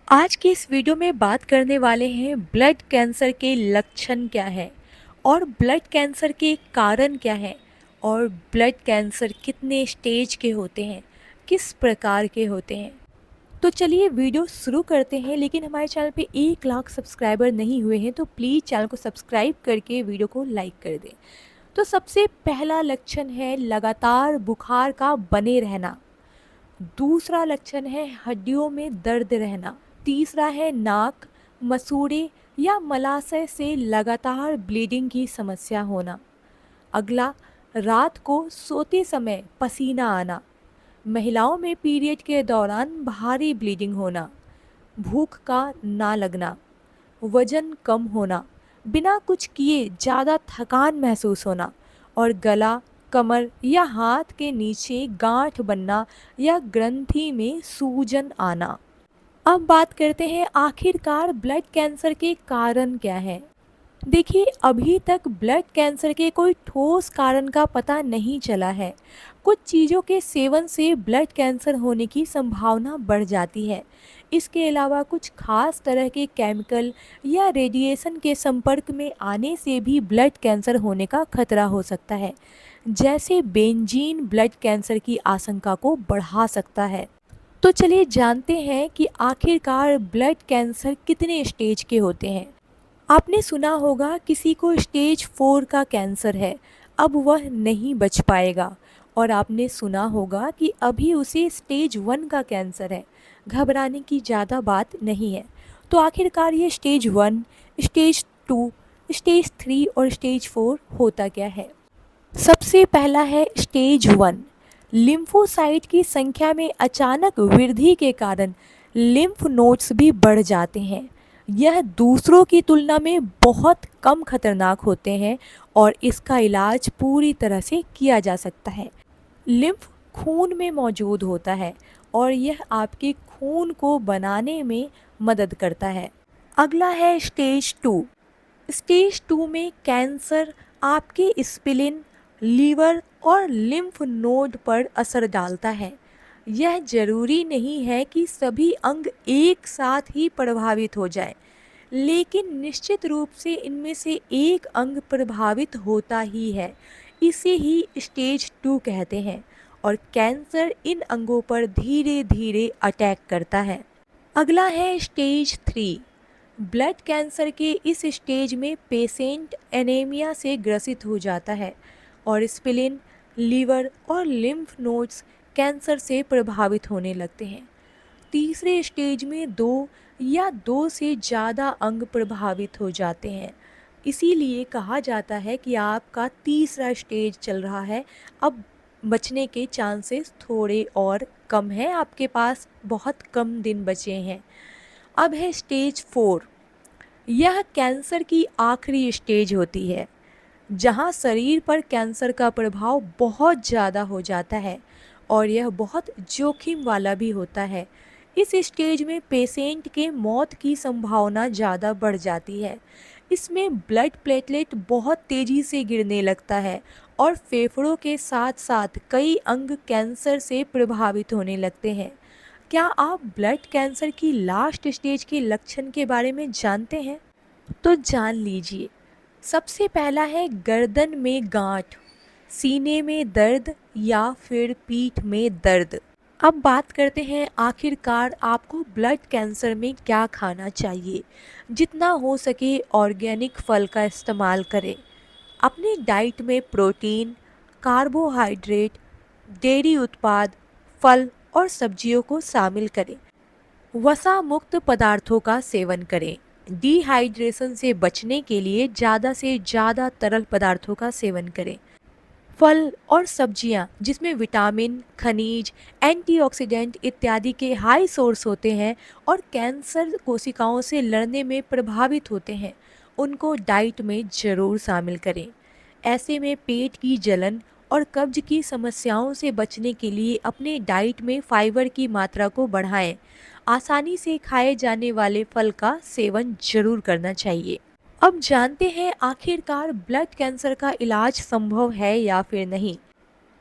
आज की इस वीडियो में बात करने वाले हैं ब्लड कैंसर के लक्षण क्या है और ब्लड कैंसर के कारण क्या है और ब्लड कैंसर कितने स्टेज के होते हैं, किस प्रकार के होते हैं। तो चलिए वीडियो शुरू करते हैं। लेकिन हमारे चैनल पे 1 लाख सब्सक्राइबर नहीं हुए हैं तो प्लीज़ चैनल को सब्सक्राइब करके वीडियो को लाइक कर दें। तो सबसे पहला लक्षण है लगातार बुखार का बने रहना। दूसरा लक्षण है हड्डियों में दर्द रहना। तीसरा है नाक, मसूड़े या मलाशय से लगातार ब्लीडिंग की समस्या होना। अगला, रात को सोते समय पसीना आना। महिलाओं में पीरियड के दौरान भारी ब्लीडिंग होना। भूख का ना लगना। वजन कम होना। बिना कुछ किए ज़्यादा थकान महसूस होना। और गला, कमर या हाथ के नीचे गांठ बनना या ग्रंथि में सूजन आना। अब बात करते हैं आखिरकार ब्लड कैंसर के कारण क्या है। देखिए, अभी तक ब्लड कैंसर के कोई ठोस कारण का पता नहीं चला है। कुछ चीज़ों के सेवन से ब्लड कैंसर होने की संभावना बढ़ जाती है। इसके अलावा कुछ खास तरह के केमिकल या रेडिएशन के संपर्क में आने से भी ब्लड कैंसर होने का खतरा हो सकता है। जैसे बेंजीन ब्लड कैंसर की आशंका को बढ़ा सकता है। तो चलिए जानते हैं कि आखिरकार ब्लड कैंसर कितने स्टेज के होते हैं। आपने सुना होगा किसी को स्टेज 4 का कैंसर है, अब वह नहीं बच पाएगा। और आपने सुना होगा कि अभी उसे स्टेज 1 का कैंसर है, घबराने की ज़्यादा बात नहीं है। तो आखिरकार ये स्टेज 1, स्टेज 2, स्टेज 3 और स्टेज 4 होता क्या है। सबसे पहला है स्टेज 1। लिम्फोसाइट की संख्या में अचानक वृद्धि के कारण लिम्फ नोड्स भी बढ़ जाते हैं। यह दूसरों की तुलना में बहुत कम खतरनाक होते हैं और इसका इलाज पूरी तरह से किया जा सकता है। लिम्फ खून में मौजूद होता है और यह आपके खून को बनाने में मदद करता है। अगला है स्टेज 2। स्टेज 2 में कैंसर आपके स्प्लीन, लीवर और लिम्फ नोड पर असर डालता है। यह जरूरी नहीं है कि सभी अंग एक साथ ही प्रभावित हो जाए, लेकिन निश्चित रूप से इनमें से एक अंग प्रभावित होता ही है। इसे ही स्टेज 2 कहते हैं और कैंसर इन अंगों पर धीरे धीरे अटैक करता है। अगला है स्टेज 3। ब्लड कैंसर के इस स्टेज में पेशेंट एनीमिया से ग्रसित हो जाता है और स्प्लीन, लीवर और लिम्फ नोड्स कैंसर से प्रभावित होने लगते हैं। तीसरे स्टेज में 2 या 2 से ज़्यादा अंग प्रभावित हो जाते हैं। इसीलिए कहा जाता है कि आपका तीसरा स्टेज चल रहा है। अब बचने के चांसेस थोड़े और कम हैं, आपके पास बहुत कम दिन बचे हैं। अब है स्टेज 4। यह कैंसर की आखिरी स्टेज होती है, जहां शरीर पर कैंसर का प्रभाव बहुत ज़्यादा हो जाता है और यह बहुत जोखिम वाला भी होता है। इस स्टेज में पेशेंट के मौत की संभावना ज़्यादा बढ़ जाती है। इसमें ब्लड प्लेटलेट बहुत तेज़ी से गिरने लगता है और फेफड़ों के साथ साथ कई अंग कैंसर से प्रभावित होने लगते हैं। क्या आप ब्लड कैंसर की लास्ट स्टेज के लक्षण के बारे में जानते हैं? तो जान लीजिए। सबसे पहला है गर्दन में गांठ, सीने में दर्द या फिर पीठ में दर्द। अब बात करते हैं आखिरकार आपको ब्लड कैंसर में क्या खाना चाहिए। जितना हो सके ऑर्गेनिक फल का इस्तेमाल करें। अपनी डाइट में प्रोटीन, कार्बोहाइड्रेट, डेयरी उत्पाद, फल और सब्जियों को शामिल करें। वसा मुक्त पदार्थों का सेवन करें। डिहाइड्रेशन से बचने के लिए ज़्यादा से ज़्यादा तरल पदार्थों का सेवन करें। फल और सब्जियां जिसमें विटामिन, खनिज, एंटीऑक्सीडेंट इत्यादि के हाई सोर्स होते हैं और कैंसर कोशिकाओं से लड़ने में प्रभावित होते हैं, उनको डाइट में ज़रूर शामिल करें। ऐसे में पेट की जलन और कब्ज की समस्याओं से बचने के लिए अपने डाइट में फाइबर की मात्रा को बढ़ाएं। आसानी से खाए जाने वाले फल का सेवन जरूर करना चाहिए। अब जानते हैं आखिरकार ब्लड कैंसर का इलाज संभव है या फिर नहीं।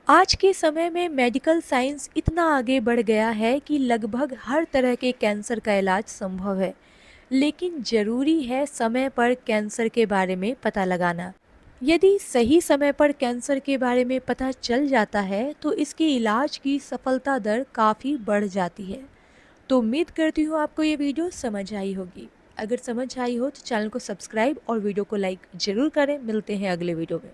आज के समय में मेडिकल साइंस इतना आगे बढ़ गया है कि लगभग हर तरह के कैंसर का इलाज संभव है। लेकिन ज़रूरी है समय पर कैंसर के बारे में पता लगाना। यदि सही समय पर कैंसर के बारे में पता चल जाता है तो इसके इलाज की सफलता दर काफ़ी बढ़ जाती है। तो उम्मीद करती हूँ आपको ये वीडियो समझ आई होगी। अगर समझ आई हो तो चैनल को सब्सक्राइब और वीडियो को लाइक ज़रूर करें। मिलते हैं अगले वीडियो में।